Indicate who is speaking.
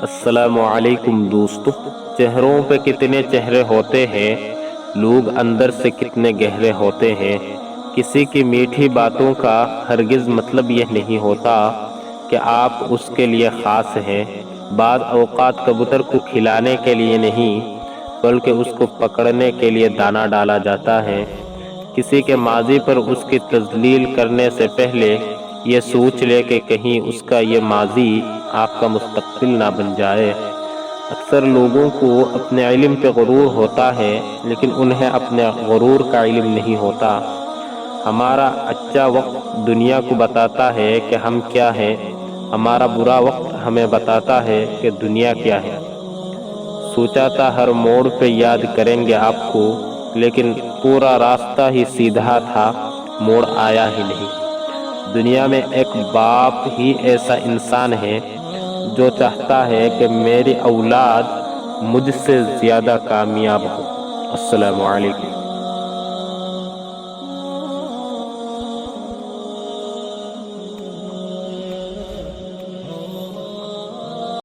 Speaker 1: السلام علیکم دوستو۔ چہروں پہ کتنے چہرے ہوتے ہیں، لوگ اندر سے کتنے گہرے ہوتے ہیں۔ کسی کی میٹھی باتوں کا ہرگز مطلب یہ نہیں ہوتا کہ آپ اس کے لیے خاص ہیں۔ بعض اوقات کبوتر کو کھلانے کے لیے نہیں بلکہ اس کو پکڑنے کے لیے دانہ ڈالا جاتا ہے۔ کسی کے ماضی پر اس کی تذلیل کرنے سے پہلے یہ سوچ لے کہ کہیں اس کا یہ ماضی آپ کا مستقبل نہ بن جائے۔ اکثر لوگوں کو اپنے علم پہ غرور ہوتا ہے لیکن انہیں اپنے غرور کا علم نہیں ہوتا۔ ہمارا اچھا وقت دنیا کو بتاتا ہے کہ ہم کیا ہیں، ہمارا برا وقت ہمیں بتاتا ہے کہ دنیا کیا ہے۔ سوچا تھا ہر موڑ پہ یاد کریں گے آپ کو، لیکن پورا راستہ ہی سیدھا تھا، موڑ آیا ہی نہیں۔ دنیا میں ایک باپ ہی ایسا انسان ہے جو چاہتا ہے کہ میری اولاد مجھ سے زیادہ کامیاب ہو۔ السلام علیکم۔